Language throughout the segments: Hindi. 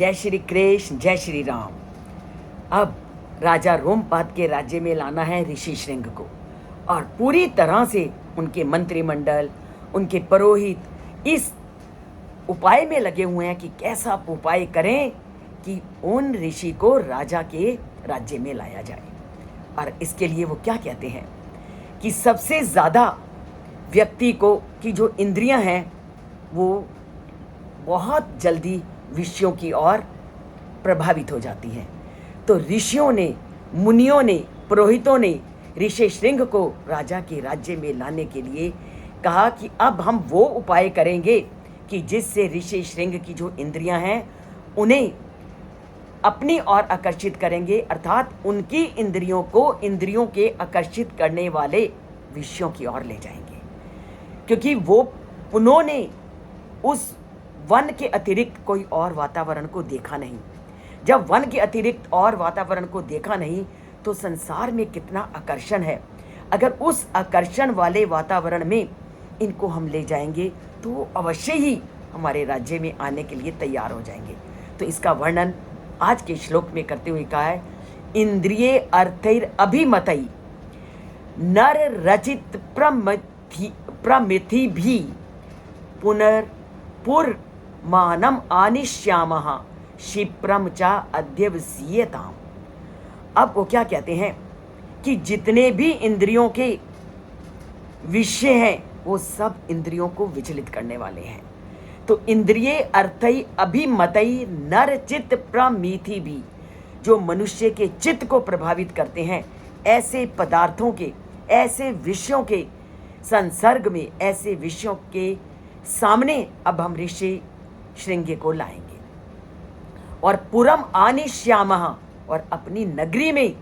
जय श्री कृष्ण, जय श्री राम। अब राजा रोमपाद के राज्य में लाना है ऋषि श्रृंग को, और पूरी तरह से उनके मंत्रिमंडल, उनके पुरोहित इस उपाय में लगे हुए हैं कि कैसा उपाय करें कि उन ऋषि को राजा के राज्य में लाया जाए। और इसके लिए वो क्या कहते हैं कि सबसे ज़्यादा व्यक्ति को की जो इंद्रियां हैं वो बहुत जल्दी विषयों की ओर प्रभावित हो जाती हैं। तो ऋषियों ने, मुनियों ने, पुरोहितों ने ऋषि श्रृंग को राजा के राज्य में लाने के लिए कहा कि अब हम वो उपाय करेंगे कि जिससे ऋषि श्रृंग की जो इंद्रियां हैं उन्हें अपनी ओर आकर्षित करेंगे, अर्थात उनकी इंद्रियों को इंद्रियों के आकर्षित करने वाले विषयों की ओर ले जाएंगे, क्योंकि वो उन्होंने उस वन के अतिरिक्त कोई और वातावरण को देखा नहीं। जब वन के अतिरिक्त और वातावरण को देखा नहीं तो संसार में कितना आकर्षण है। अगर उस आकर्षण वाले वातावरण में इनको हम ले जाएंगे तो अवश्य ही हमारे राज्य में आने के लिए तैयार हो जाएंगे। तो इसका वर्णन आज के श्लोक में करते हुए कहा है, इंद्रिये अर्थैर अभिमतई नर रचित प्रमिथि भी पुनर्पुरमानम आनिश्यामः क्षिप्रम चा अध्यवसीयताम। अब वो क्या कहते हैं कि जितने भी इंद्रियों के विषय हैं वो सब इंद्रियों को विचलित करने वाले हैं। तो इंद्रिये अर्थई अभिमतई नर चित्त प्रमिथि भी, जो मनुष्य के चित्त को प्रभावित करते हैं, ऐसे पदार्थों के, ऐसे विषयों के संसर्ग में, ऐसे विषयों के सामने अब हम ऋषि श्रृंग को लाएंगे। और पुरम आनिश्यामः, और अपनी नगरी में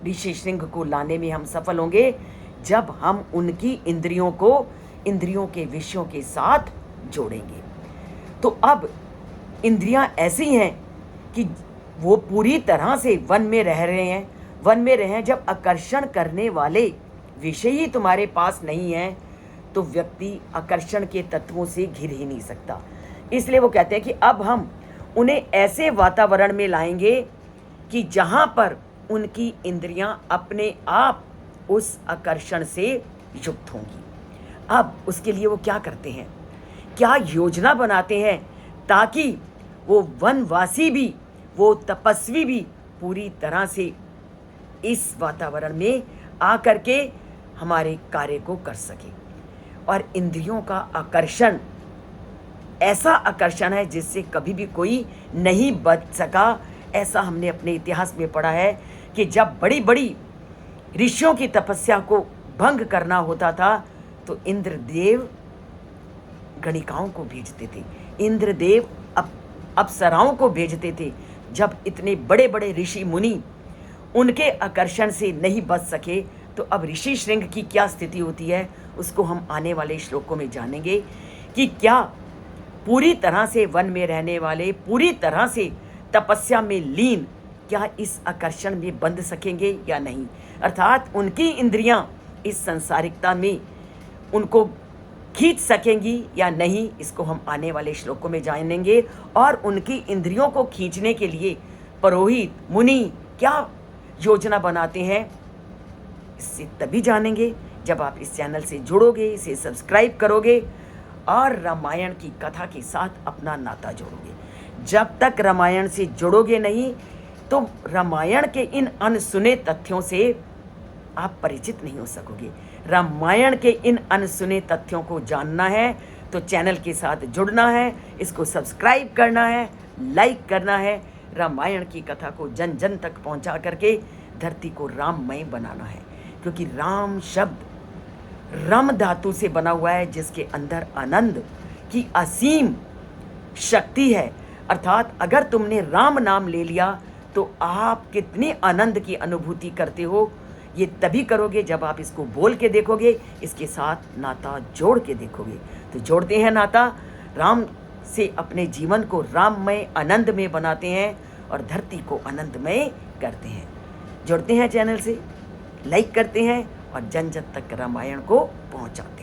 ऋषि श्रृंग को लाने में हम सफल होंगे जब हम उनकी इंद्रियों को इंद्रियों के विषयों के साथ जोड़ेंगे। तो अब इंद्रियां ऐसी हैं कि वो पूरी तरह से वन में रह रहे हैं, वन में रहे हैं। जब आकर्षण करने वाले विषय ही तुम्हारे पास नहीं है तो व्यक्ति आकर्षण के तत्वों से घिर ही नहीं सकता। इसलिए वो कहते हैं कि अब हम उन्हें ऐसे वातावरण में लाएंगे कि जहां पर उनकी इंद्रियां अपने आप उस आकर्षण से युक्त होंगी। अब उसके लिए वो क्या करते हैं, क्या योजना बनाते हैं ताकि वो वनवासी भी, वो तपस्वी भी पूरी तरह से इस वातावरण में आकर के हमारे कार्य को कर सके। और इंद्रियों का आकर्षण ऐसा आकर्षण है जिससे कभी भी कोई नहीं बच सका। ऐसा हमने अपने इतिहास में पढ़ा है कि जब बड़ी बड़ी ऋषियों की तपस्या को भंग करना होता था तो इंद्रदेव गणिकाओं को भेजते थे, इंद्रदेव अप्सराओं को भेजते थे। जब इतने बड़े बड़े ऋषि मुनि उनके आकर्षण से नहीं बच सके तो अब ऋषि श्रृंग की क्या स्थिति होती है उसको हम आने वाले श्लोकों में जानेंगे कि क्या पूरी तरह से वन में रहने वाले, पूरी तरह से तपस्या में लीन, क्या इस आकर्षण में बंध सकेंगे या नहीं, अर्थात उनकी इंद्रियां इस संसारिकता में उनको खींच सकेंगी या नहीं, इसको हम आने वाले श्लोकों में जानेंगे। और उनकी इंद्रियों को खींचने के लिए पुरोहित, मुनि क्या योजना बनाते हैं, इससे तभी जानेंगे जब आप इस चैनल से जुड़ोगे, इसे सब्सक्राइब करोगे और रामायण की कथा के साथ अपना नाता जोड़ोगे। जब तक रामायण से जुड़ोगे नहीं तो रामायण के इन अनसुने तथ्यों से आप परिचित नहीं हो सकोगे। रामायण के इन अनसुने तथ्यों को जानना है तो चैनल के साथ जुड़ना है, इसको सब्सक्राइब करना है, लाइक करना है, रामायण की कथा को जन जन तक पहुंचा करके धरती को राममय बनाना है। क्योंकि राम शब्द रम धातु से बना हुआ है जिसके अंदर आनंद की असीम शक्ति है। अर्थात अगर तुमने राम नाम ले लिया तो आप कितनी आनंद की अनुभूति करते हो, ये तभी करोगे जब आप इसको बोल के देखोगे, इसके साथ नाता जोड़ के देखोगे। तो जोड़ते हैं नाता, राम से अपने जीवन को राममय, आनंदमय बनाते हैं और धरती को आनंदमय करते हैं। जुड़ते हैं चैनल से, लाइक करते हैं और जन जन तक रामायण को पहुंचाते हैं।